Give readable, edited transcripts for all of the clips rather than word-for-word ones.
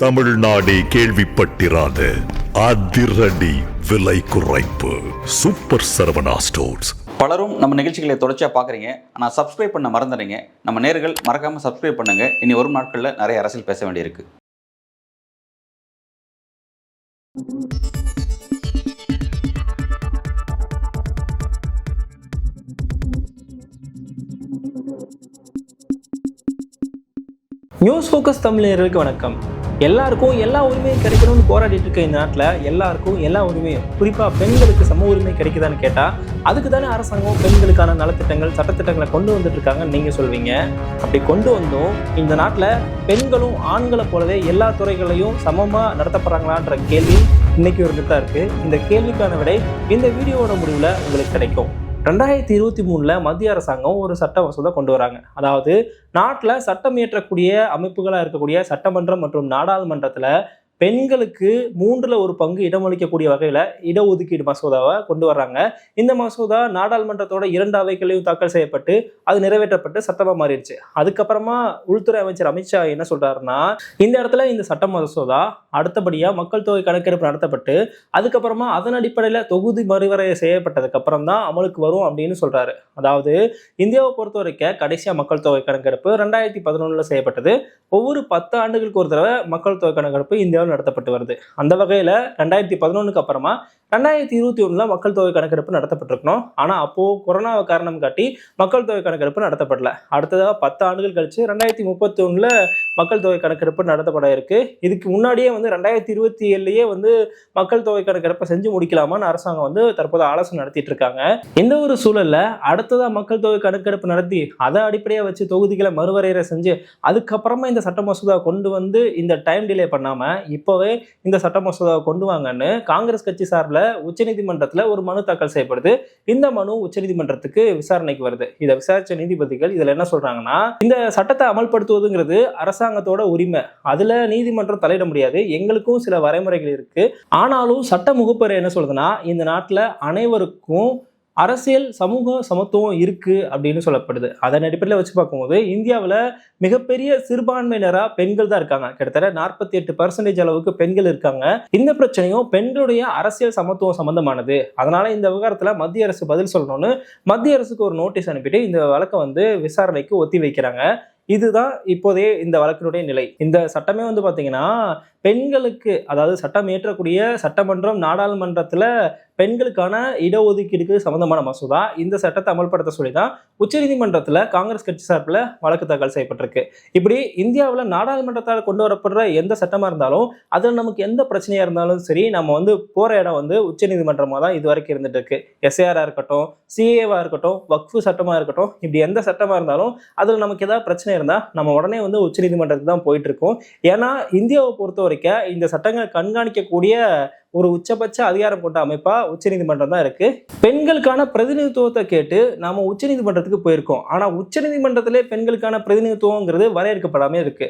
தமிழ்நாடே கேள்விப்பட்டிராத அதிரடி விலை குறைப்பு சூப்பர் சரவணா ஸ்டோர்ஸ். பலரும் நம்ம நிகழ்ச்சிகளை தொடர்ச்சியாக பார்க்குறீங்க, ஆனால் சப்ஸ்கிரைப் பண்ண மறந்துடுறீங்க. நம்ம நேயர்கள் மறக்காமல் சப்ஸ்கிரைப் பண்ணுங்க. இனி வரும் நாட்களில் நிறைய அரசியல் பேச வேண்டியிருக்கு. நியூஸ் ஃபோக்கஸ் தமிழர்களுக்கு வணக்கம். எல்லாருக்கும் எல்லா உரிமையும் கிடைக்கணும்னு போராடிட்டு இருக்க இந்த நாட்டில் எல்லாருக்கும் எல்லா உரிமையும், குறிப்பாக பெண்களுக்கு சம உரிமை கிடைக்குதான்னு கேட்டால் அதுக்கு தானே அரசாங்கம் பெண்களுக்கான நலத்திட்டங்கள் சட்டத்திட்டங்களை கொண்டு வந்துட்டு இருக்காங்கன்னு நீங்கள் சொல்வீங்க. அப்படி கொண்டு வந்தோம் இந்த நாட்டில் பெண்களும் ஆண்களை போலவே எல்லா துறைகளையும் சமமாக நடத்தப்படுறாங்களான்ற கேள்வி இன்னைக்கு இருந்துட்டு தான் இருக்குது. இந்த கேள்விக்கான விடை இந்த வீடியோவோட முடிவில் உங்களுக்கு கிடைக்கும். 2023 மத்திய அரசாங்கம் ஒரு சட்ட மசோதா கொண்டு வராங்க. அதாவது நாட்டில் சட்டம் இயற்றக்கூடிய அமைப்புகளாக இருக்கக்கூடிய சட்டமன்றம் மற்றும் நாடாளுமன்றத்தில் பெண்களுக்கு 1/3 இடமளிக்கக்கூடிய வகையில் இடஒதுக்கீடு மசோதாவை கொண்டு வர்றாங்க. இந்த மசோதா நாடாளுமன்றத்தோட 2 அவைகளையும் தாக்கல் செய்யப்பட்டு அது நிறைவேற்றப்பட்டு சட்டமாக மாறிடுச்சு. அதுக்கப்புறமா உள்துறை அமைச்சர் அமித்ஷா என்ன சொல்றாருன்னா, இந்த இடத்துல இந்த சட்ட மசோதா அடுத்தபடியாக மக்கள் தொகை கணக்கெடுப்பு நடத்தப்பட்டு அதுக்கப்புறமா அதன் அடிப்படையில் தொகுதி மறுவரையை செய்யப்பட்டதுக்கு அப்புறம் தான் அமலுக்கு வரும் அப்படின்னு சொல்றாரு. அதாவது இந்தியாவை பொறுத்த வரைக்கும் கடைசியாக மக்கள் தொகை கணக்கெடுப்பு 2011 செய்யப்பட்டது. ஒவ்வொரு 10 ஆண்டுகளுக்கு ஒரு தடவை மக்கள் தொகை கணக்கெடுப்பு இந்தியாவில் நடத்தப்பட்டு வருது. அந்த வகையில் 2011 அப்புறமா 2021 மக்கள் தொகை கணக்கெடுப்பு நடத்தப்பட்டிருக்கணும். ஆனால் அப்போ கொரோனாவை காரணம் காட்டி மக்கள் தொகை கணக்கெடுப்பு நடத்தப்படல. அடுத்ததாக 10 ஆண்டுகள் கழிச்சு 2031 மக்கள் தொகை கணக்கெடுப்பு நடத்தப்பட இருக்கு. இதுக்கு முன்னாடியே 2027 மக்கள் தொகை கணக்கெடுப்பை செஞ்சு முடிக்கலாமான்னு அரசாங்கம் தற்போது ஆலோசனை நடத்திட்டு இருக்காங்க. இந்த ஒரு சூழல்ல அடுத்ததா மக்கள் தொகை கணக்கெடுப்பு நடத்தி அதை அடிப்படையாக வச்சு தொகுதிகளை மறுவரையறை செஞ்சு அதுக்கப்புறமா இந்த சட்ட மசோதா கொண்டு வந்து இந்த டைம் டிலே பண்ணாம இப்போவே இந்த சட்ட மசோதாவை கொண்டு வாங்கன்னு காங்கிரஸ் கட்சி சார்பில் உச்சநீதிமன்றத்தில் ஒரு மனு தாக்கல் செய்யப்படுது. இந்த மனு உச்சநீதிமன்றத்துக்கு விசாரணைக்கு வருது. இதை விசாரிச்ச நீதிபதிகள் இதுல என்ன சொல்றாங்கன்னா, இந்த சட்டத்தை அமல்படுத்துவதுங்கிறது அரசாங்கத்தோட உரிமை, அதுல நீதிமன்றம் தலையிட முடியாது, எங்களுக்கும் சில வரைமுறைகள் இருக்கு. ஆனாலும் சட்ட முகப்புரை என்ன சொல்றதுன்னா, இந்த நாட்டில் அனைவருக்கும் அரசியல் சமூக சமத்துவம் இருக்கு அப்படின்னு சொல்லப்படுது. அதன் அடிப்படையில் வச்சு பார்க்கும்போது இந்தியாவில் மிகப்பெரிய சிறுபான்மையினராக பெண்கள் தான் இருக்காங்க. கிட்டத்தட்ட 48% அளவுக்கு பெண்கள் இருக்காங்க. இந்த பிரச்சனையும் பெண்களுடைய அரசியல் சமத்துவம் சம்பந்தமானது. அதனால இந்த விவகாரத்தில் மத்திய அரசு பதில் சொல்லணும்னு மத்திய அரசுக்கு ஒரு நோட்டீஸ் அனுப்பிட்டு இந்த வழக்கை விசாரணைக்கு ஒத்தி வைக்கிறாங்க. இதுதான் இப்போதே இந்த வழக்கினுடைய நிலை. இந்த சட்டமே பார்த்தீங்கன்னா பெண்களுக்கு, அதாவது சட்டம் இயற்றக்கூடிய சட்டமன்றம் நாடாளுமன்றத்தில் பெண்களுக்கான இடஒதுக்கீடுக்கு சம்பந்தமான மசோதா. இந்த சட்டத்தை அமல்படுத்த சொல்லி தான் உச்சநீதிமன்றத்தில் காங்கிரஸ் கட்சி சார்பில் வழக்கு தாக்கல் செய்யப்பட்டிருக்கு. இப்படி இந்தியாவில் நாடாளுமன்றத்தால் கொண்டு வரப்படுற எந்த சட்டமாக இருந்தாலும் அதில் நமக்கு எந்த பிரச்சனையாக இருந்தாலும் சரி, நம்ம போகிற இடம் உச்சநீதிமன்றமாக தான் இது வரைக்கும் இருந்துட்டு இருக்கு. எஸ்ஏஆராக இருக்கட்டும், சிஏவாக இருக்கட்டும், வக்ஃபு சட்டமாக இருக்கட்டும், இப்படி எந்த சட்டமாக இருந்தாலும் அதில் நமக்கு ஏதாவது பிரச்சனை இருந்தால் நம்ம உடனே உச்சநீதிமன்றத்துக்கு தான் போயிட்டு இருக்கோம். ஏன்னா இந்தியாவை பொறுத்த வரைக்கும் இந்த சட்டங்களை கண்காணிக்கக்கூடிய ஒரு உச்சபட்ச அதிகாரம் கொண்ட அமைப்பா உச்சநீதிமன்றம் தான் இருக்கு. பெண்களுக்கான பிரதிநிதித்துவத்தை கேட்டு நாம உச்சநீதிமன்றத்துக்கு போயிருக்கோம். ஆனா உச்சநீதிமன்றத்திலே பெண்களுக்கான பிரதிநிதித்துவங்கிறது வரையறுக்கப்படாம இருக்கு.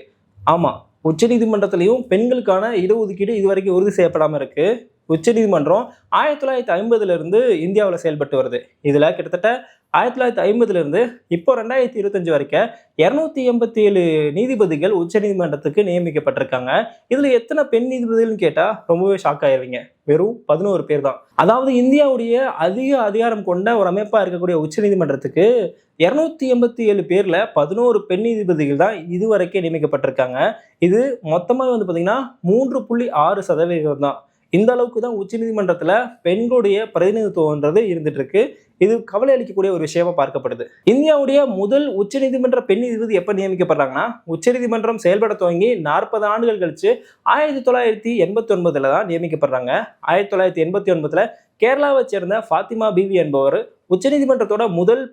ஆமா, உச்சநீதிமன்றத்திலையும் பெண்களுக்கான இடஒதுக்கீடு இதுவரைக்கும் உறுதி செய்யப்படாம இருக்கு. உச்சநீதிமன்றம் 1950 இந்தியாவில் செயல்பட்டு வருது. இதுல கிட்டத்தட்ட 1950 இப்போ 2025 வரைக்கும் 287 நீதிபதிகள் உச்சநீதிமன்றத்துக்கு நியமிக்கப்பட்டிருக்காங்க. இதுல எத்தனை பெண் நீதிபதிகள்னு கேட்டா ரொம்பவே ஷாக் ஆயிருவீங்க. வெறும் 11 பேர் தான். அதாவது இந்தியாவுடைய அதிக அதிகாரம் கொண்ட ஒரு அமைப்பா இருக்கக்கூடிய உச்சநீதிமன்றத்துக்கு 287 பேர்ல 11 பெண் நீதிபதிகள் தான் இதுவரைக்கும் நியமிக்கப்பட்டிருக்காங்க. இது மொத்தமாக பாத்தீங்கன்னா 3.6% தான். இந்த அளவுக்கு தான் உச்சநீதிமன்றத்துல பெண்களுடைய பிரதிநிதித்துவம்ன்றது இருந்துட்டு இருக்கு. இது கவலை அளிக்கக்கூடிய ஒரு விஷயமா பார்க்கப்படுது. இந்தியாவுடைய முதல் உச்சநீதிமன்ற பெண் நீதிபதி எப்ப நியமிக்கப்படுறாங்கன்னா, உச்சநீதிமன்றம் செயல்பட துவங்கி 40 ஆண்டுகள் கழிச்சு 1989 தான் நியமிக்கப்படுறாங்க. 1989 கேரளாவை சேர்ந்த ஃபாத்திமா பிவி என்பவர் உச்சநீதிமன்றத்தோட முதல்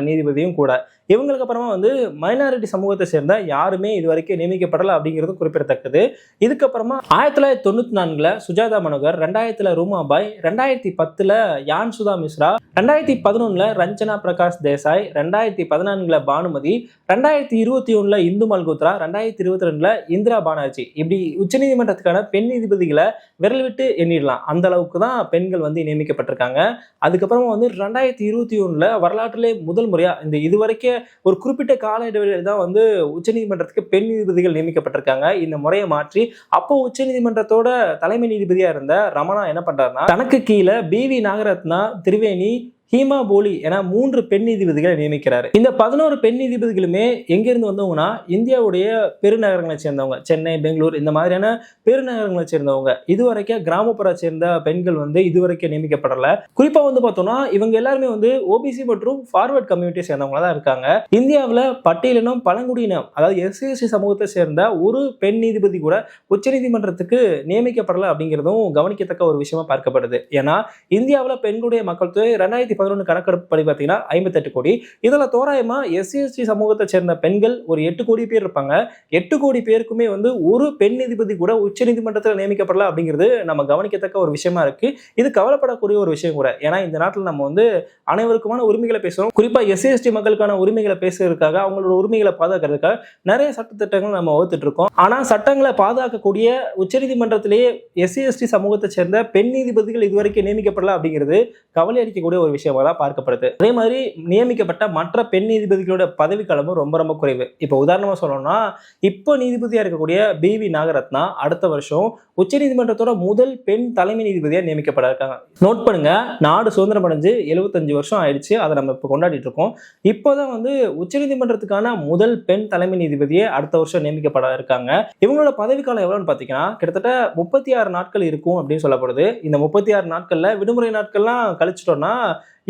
நீதிபதியும் கூட. இவங்களுக்கு அப்புறமா வந்து மைனாரிட்டி சமூகத்தை சேர்ந்த யாருமே இது வரைக்கும் நியமிக்கப்படலை அப்படிங்கிறது குறிப்பிடத்தக்கது. இதுக்கப்புறமா 1994 சுஜாதா மனோகர், 2000 ரூமாபாய், 2010 யான் சுதா மிஸ்ரா, 2011 ரஞ்சனா பிரகாஷ் தேசாய், 2014 பானுமதி, 2021 இந்து மல்கோத்ரா, 2022 இந்திரா பானர்ஜி. இப்படி உச்சநீதிமன்றத்துக்கான பெண் நீதிபதிகளை விரல் விட்டு எண்ணிடலாம். அந்த அளவுக்கு தான் பெண்கள் வந்து நியமிக்கப்பட்டிருக்காங்க. அதுக்கப்புறமா வந்து 2021 வரலாற்றிலே முதல் முறையா இந்த இதுவரைக்கும் ஒரு குறிப்பிட்ட கால இடைவெளியில் தான் வந்து உச்சநீதிமன்றத்துக்கு பெண் நீதிபதிகள் நியமிக்கப்பட்டிருக்காங்க. இந்த முறையை மாற்றி அப்போ உச்சநீதிமன்றத்தோட தலைமை நீதிபதியா இருந்த ரமணா என்ன பண்றாருன்னா, தனக்கு கீழே BV நாகரத்னா, திரிவேணி, ஹீமா போலி என 3 பெண் நீதிபதிகளை நியமிக்கிறாரு. இந்த 11 பெண் நீதிபதிகளுமே எங்கிருந்து வந்தவங்கன்னா இந்தியாவுடைய பெருநகரங்களை சேர்ந்தவங்க, சென்னை, பெங்களூர் இந்த மாதிரியான பெருநகரங்களை சேர்ந்தவங்க. இதுவரைக்கும் கிராமப்புற சேர்ந்த பெண்கள் வந்து இதுவரைக்கும் நியமிக்கப்படல. குறிப்பா வந்து பார்த்தோம்னா இவங்க எல்லாருமே வந்து OBC மற்றும் ஃபார்வர்ட் கம்யூனிட்டியை சேர்ந்தவங்களா தான் இருக்காங்க. இந்தியாவில் பட்டியலினம், பழங்குடியினம், அதாவது SC சமூகத்தை சேர்ந்த ஒரு பெண் நீதிபதி கூட உச்சநீதிமன்றத்துக்கு நியமிக்கப்படல அப்படிங்கிறதும் கவனிக்கத்தக்க ஒரு விஷயமா பார்க்கப்படுது. ஏன்னா இந்தியாவில் பெண்களுடைய மக்கள் தொகை 2011 கணக்கெடுப்பு படி பார்த்தீங்கன்னா 58 கோடி. இதில் தோராயமா SC சமூகத்தை சேர்ந்த பெண்கள் ஒரு 8 கோடி பேர் இருப்பாங்க. 8 கோடி பேருக்குமே வந்து ஒரு பெண் நீதிபதி கூட உச்சநீதிமன்றத்தில் நியமிக்கப்படல அப்படிங்கிறது நம்ம கவனிக்கத்தக்க ஒரு விஷயமா இருக்கு. இது கவலைப்படக்கூடிய ஒரு விஷயம் கூட. ஏன்னா இந்த நாட்டில் நம்ம வந்து அனைவருக்குமான உரிமைகளை பேசுறோம். குறிப்பா SC மக்களுக்கான உரிமைகளை பேசுறதுக்காக, அவங்களோட உரிமைகளை பாதுகாக்கிறதுக்காக நிறைய சட்டத்திட்டங்கள் நம்ம வகுத்துட்டு இருக்கோம். ஆனா சட்டங்களை பாதுகாக்கக்கூடிய உச்சநீதிமன்றத்திலேயே SC சமூகத்தை சேர்ந்த பெண் நீதிபதிகள் இதுவரைக்கும் நியமிக்கப்படல அப்படிங்கிறது கவலை அளிக்கக்கூடிய ஒரு விஷயமா தான் பார்க்கப்படுது. அதே மாதிரி நியமிக்கப்பட்ட மற்ற பெண் நீதிபதிகளோட பதவிக்காலமும் ரொம்ப ரொம்ப குறைவு. இப்போ உதாரணமா சொல்லணும்னா இப்போ நீதிபதியா இருக்கக்கூடிய BV நாகரத்னா அடுத்த வருஷம் உச்சநீதிமன்றத்தோட முதல் பெண் தலைமை நீதிபதியா நியமிக்கப்பட இருக்காங்க. நோட் பண்ணுங்க, நாடு சுதந்திரம் அடைஞ்சு 75 வருஷம் ஆயிடுச்சு. அதை நம்ம இப்போ கொண்டாடிட்டு இருக்கோம். இப்போதான் வந்து உச்சநீதிமன்றத்துக்கான முதல் பெண் தலைமை நீதிபதியே அடுத்த வருஷம் நியமிக்கப்பட இருக்காங்க. இவங்களோட பதவிக்காலம் எவ்வளவுன்னு பாத்தீங்கன்னா கிட்டத்தட்ட 36 நாட்கள் இருக்கும் அப்படின்னு சொல்லப்படுது. இந்த 36 நாட்கள்ல விடுமுறை நாட்கள்லாம் கழிச்சிட்டோம்னா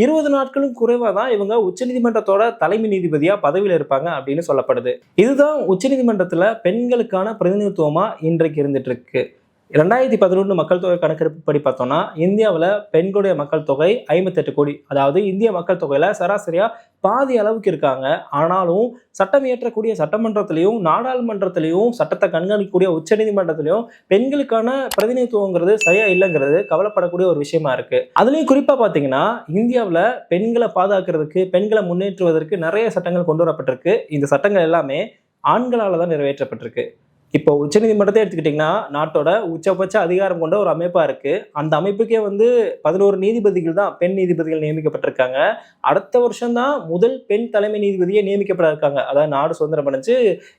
20 நாட்களும் குறைவா தான் இவங்க உச்சநீதிமன்றத்தோட தலைமை நீதிபதியா பதவியில் இருப்பாங்க அப்படின்னு சொல்லப்படுது. இதுதான் உச்சநீதிமன்றத்துல பெண்களுக்கான பிரதிநிதித்துவமா இன்றைக்கு இருந்துட்டு இருக்கு. 2011 மக்கள் தொகை கணக்கெடுப்பு படி பார்த்தோம்னா இந்தியாவில் பெண்களுடைய மக்கள் தொகை 58 கோடி. அதாவது இந்திய மக்கள் தொகையில சராசரியா பாதி அளவுக்கு இருக்காங்க. ஆனாலும் சட்டம் இயற்றக்கூடிய சட்டமன்றத்திலையும் நாடாளுமன்றத்திலையும் சட்டத்தை கண்காணிக்கக்கூடிய உச்சநீதிமன்றத்திலையும் பெண்களுக்கான பிரதிநிதித்துவங்கிறது சரியா இல்லைங்கிறது கவலைப்படக்கூடிய ஒரு விஷயமா இருக்கு. அதுலயும் குறிப்பா பாத்தீங்கன்னா இந்தியாவில் பெண்களை பாதுகாக்கிறதுக்கு, பெண்களை முன்னேற்றுவதற்கு நிறைய சட்டங்கள் கொண்டு வரப்பட்டிருக்கு. இந்த சட்டங்கள் எல்லாமே ஆண்களால தான் நிறைவேற்றப்பட்டிருக்கு. இப்போ உச்சநீதிமன்றத்தை எடுத்துக்கிட்டிங்கன்னா நாட்டோட உச்சபட்ச அதிகாரம் கொண்ட ஒரு அமைப்பா இருக்கு. அந்த அமைப்புக்கே வந்து 11 நீதிபதிகள் தான் பெண் நீதிபதிகள் நியமிக்கப்பட்டிருக்காங்க. அடுத்த வருஷம் தான் முதல் பெண் தலைமை நீதிபதியே நியமிக்கப்பட இருக்காங்க. அதாவது நாடு சுதந்திரம் அடைஞ்சு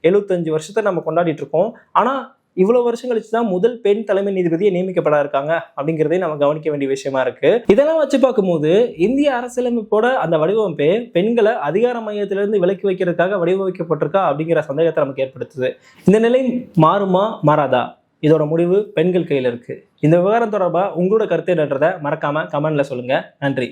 75 வருஷத்தை நம்ம கொண்டாடிட்டு இருக்கோம். ஆனா இவ்வளவு வருஷம் கழிச்சு தான் முதல் பெண் தலைமை நீதிபதியை நியமிக்கப்பட இருக்காங்க அப்படிங்கிறதே நம்ம கவனிக்க வேண்டிய விஷயமா இருக்கு. இதெல்லாம் வச்சு பார்க்கும்போது இந்திய அரசியலமைப்போட அந்த வடிவமைப்பே பெண்களை அதிகார மையத்திலிருந்து விலக்கி வைக்கிறதுக்காக வடிவமைக்கப்பட்டிருக்கா அப்படிங்கிற சந்தேகத்தை நமக்கு ஏற்படுத்துது. இந்த நிலை மாறுமா மாறாதா? இதோட முடிவு பெண்கள் கையில் இருக்கு. இந்த விவகாரம் தொடர்பாக உங்களோட கருத்து என்னன்றதை மறக்காம கமெண்ட்ல சொல்லுங்க. நன்றி.